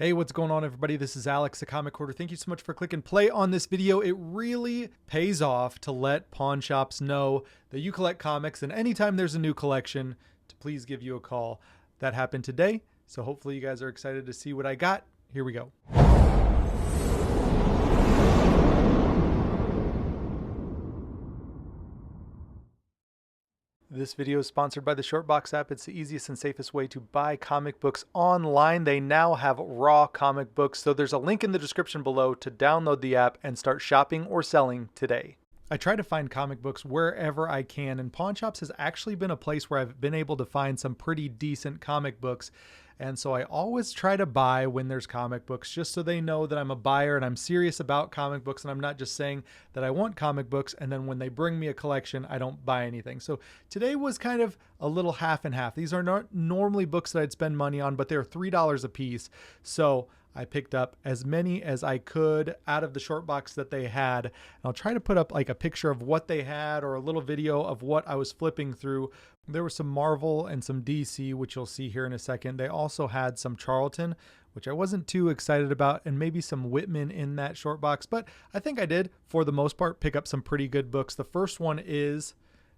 Hey, what's going on, everybody? This is Alex, the Comic Hoarder. Thank you so much for clicking play on this video. It really pays off to let pawn shops know that you collect comics, and anytime there's a new collection, to please give you a call. That happened today, so hopefully you guys are excited to see what I got. Here we go. This video is sponsored by the Shortbox app. It's the easiest and safest way to buy comic books online. They now have raw comic books, so there's a link in the description below to download the app and start shopping or selling today. I try to find comic books wherever I can, and pawn shops has actually been a place where I've been able to find some pretty decent comic books. And so I always try to buy when there's comic books, just so they know that I'm a buyer and I'm serious about comic books, and I'm not just saying that I want comic books and then when they bring me a collection, I don't buy anything. So today was kind of a little half and half. These are not normally books that I'd spend money on, but they're $3 a piece. So I picked up as many as I could out of the short box that they had. And I'll try to put up like a picture of what they had or a little video of what I was flipping through. There was some Marvel and some DC, which you'll see here in a second. They also had some Charlton, which I wasn't too excited about, and maybe some Whitman in that short box. But I think I did, for the most part, pick up some pretty good books. The first one is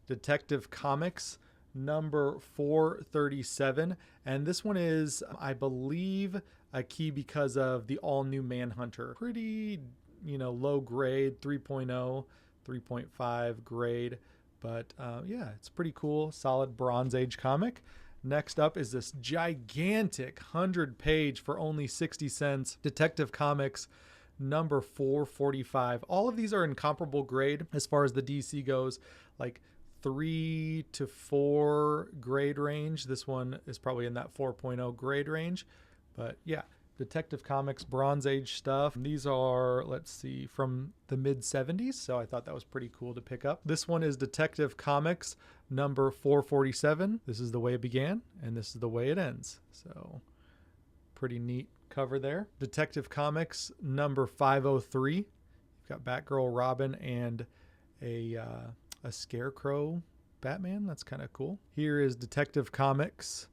Detective Comics number 437. And this one is, I believe, a key because of the all-new Manhunter. Pretty, low grade, 3.0, 3.5 grade. But yeah, it's pretty cool. Solid Bronze Age comic. Next up is this gigantic 100-page for only 60 cents Detective Comics number 445. All of these are in comparable grade as far as the DC goes, like 3 to 4 grade range. This one is probably in that 4.0 grade range. But yeah, Detective Comics Bronze Age stuff. These are, let's see, from the mid 70s. So I thought that was pretty cool to pick up. This one is Detective Comics number 447. This is the way it began, and this is the way it ends. So pretty neat cover there. Detective Comics number 503. You've got Batgirl, Robin, and a Scarecrow Batman. That's kind of cool. Here is Detective Comics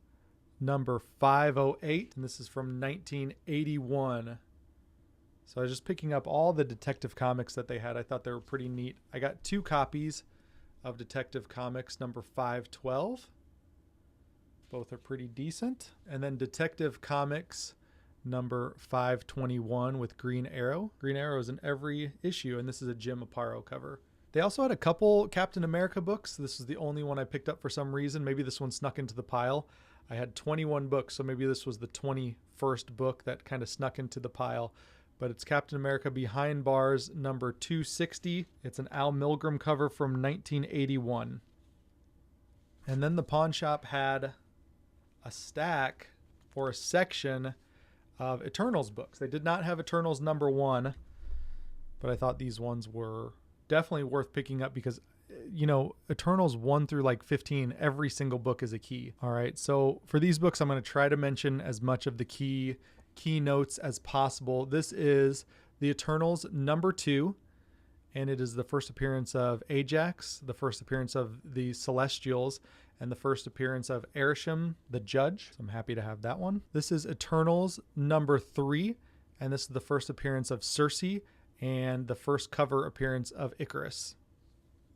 number 508, and this is from 1981. So I was just picking up all the Detective Comics that they had. I thought they were pretty neat. I got 2 copies of Detective Comics number 512. Both are pretty decent. And then Detective Comics number 521 with Green Arrow. Green Arrow is in every issue, and this is a Jim Aparo cover. They also had a couple Captain America books. This is the only one I picked up for some reason. Maybe this one snuck into the pile. I had 21 books, so maybe this was the 21st book that kind of snuck into the pile. But it's Captain America Behind Bars number 260. It's an Al Milgrom cover from 1981. And then the pawn shop had a stack or a section of Eternals books. They did not have Eternals number 1, but I thought these ones were definitely worth picking up because Eternals 1 through like 15, every single book is a key. All right, so for these books, I'm going to try to mention as much of the keynotes as possible. This is the Eternals number 2, and it is the first appearance of Ajax, the first appearance of the Celestials, and the first appearance of Arishem, the Judge. So I'm happy to have that one. This is Eternals number 3, and this is the first appearance of Circe and the first cover appearance of Icarus.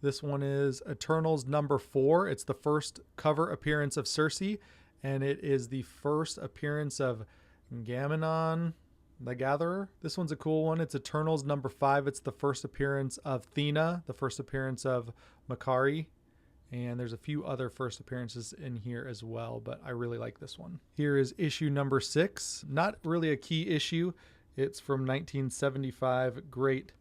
This one is Eternals number 4. It's the first cover appearance of Circe, and it is the first appearance of Gamemnon, the Gatherer. This one's a cool one. It's Eternals number 5. It's the first appearance of Thena, the first appearance of Makari, and there's a few other first appearances in here as well, but I really like this one. Here is issue number 6. Not really a key issue. It's from 1975. Great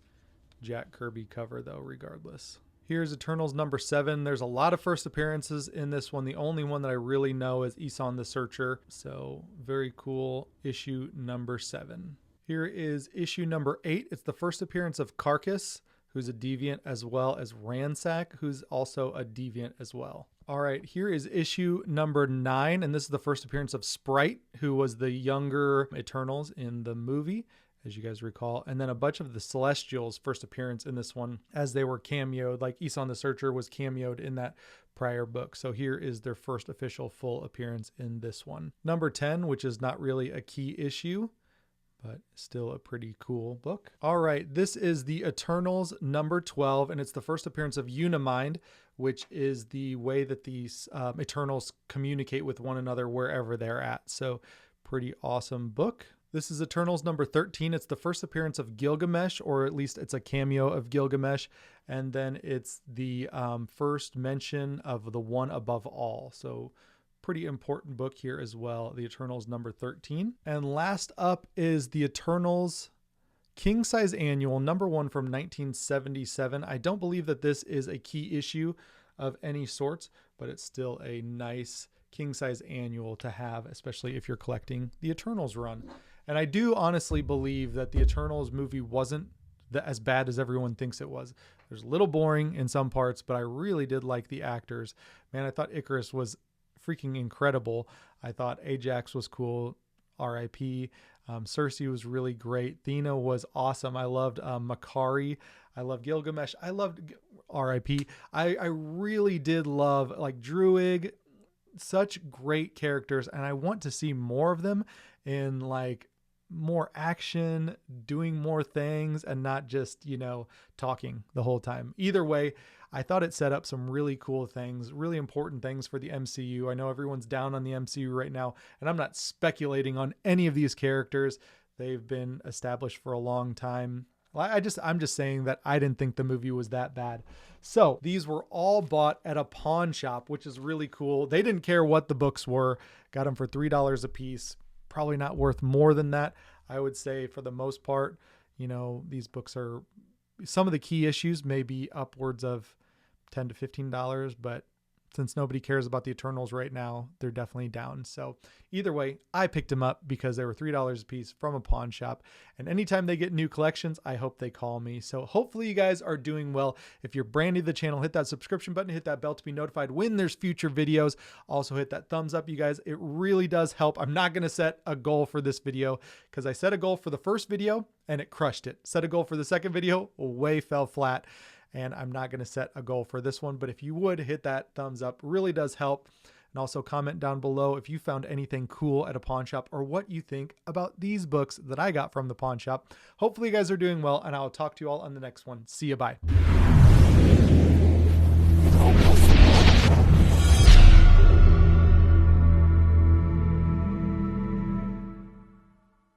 Jack Kirby cover, though, regardless. Here's Eternals number 7. There's a lot of first appearances in this one. The only one that I really know is Isan the Searcher. So very cool issue number 7. Here is issue number 8. It's the first appearance of Carcass, who's a deviant, as well as Ransack, who's also a deviant as well. All right, here is issue number 9, and this is the first appearance of Sprite, who was the younger Eternals in the movie, as you guys recall. And then a bunch of the Celestials' first appearance in this one, as they were cameoed, like Isan the Searcher was cameoed in that prior book. So here is their first official full appearance in this one. Number 10, which is not really a key issue, but still a pretty cool book. All right, this is the Eternals number 12, and it's the first appearance of Unimind, which is the way that these Eternals communicate with one another wherever they're at. So pretty awesome book. This is Eternals number 13. It's the first appearance of Gilgamesh, or at least it's a cameo of Gilgamesh. And then it's the first mention of the One Above All. So pretty important book here as well, the Eternals number 13. And last up is the Eternals King Size Annual number 1 from 1977. I don't believe that this is a key issue of any sorts, but it's still a nice king size annual to have, especially if you're collecting the Eternals run. And I do honestly believe that the Eternals movie wasn't as bad as everyone thinks it was. There's a little boring in some parts, but I really did like the actors. Man, I thought Icarus was freaking incredible. I thought Ajax was cool. R.I.P. Cersei was really great. Thena was awesome. I loved Makari. I loved Gilgamesh. I loved R.I.P. I really did love like Druig. Such great characters, and I want to see more of them in like more action, doing more things, and not just, you know, talking the whole time. Either way, I thought it set up some really cool things, really important things for the MCU. I know everyone's down on the MCU right now, and I'm not speculating on any of these characters. They've been established for a long time. I'm just saying that I didn't think the movie was that bad. So these were all bought at a pawn shop, which is really cool. They didn't care what the books were. Got them for $3 a piece. Probably not worth more than that. I would say for the most part, you know, these books are, some of the key issues may be upwards of $10 to $15, but since nobody cares about the Eternals right now, they're definitely down. So either way, I picked them up because they were $3 a piece from a pawn shop. And anytime they get new collections, I hope they call me. So hopefully you guys are doing well. If you're brand new to the channel, hit that subscription button, hit that bell to be notified when there's future videos. Also hit that thumbs up, you guys. It really does help. I'm not going to set a goal for this video because I set a goal for the first video and it crushed it. Set a goal for the second video, way fell flat. And I'm not going to set a goal for this one, but if you would hit that thumbs up, really does help. And also comment down below if you found anything cool at a pawn shop or what you think about these books that I got from the pawn shop. Hopefully you guys are doing well, and I'll talk to you all on the next one. See you. Bye.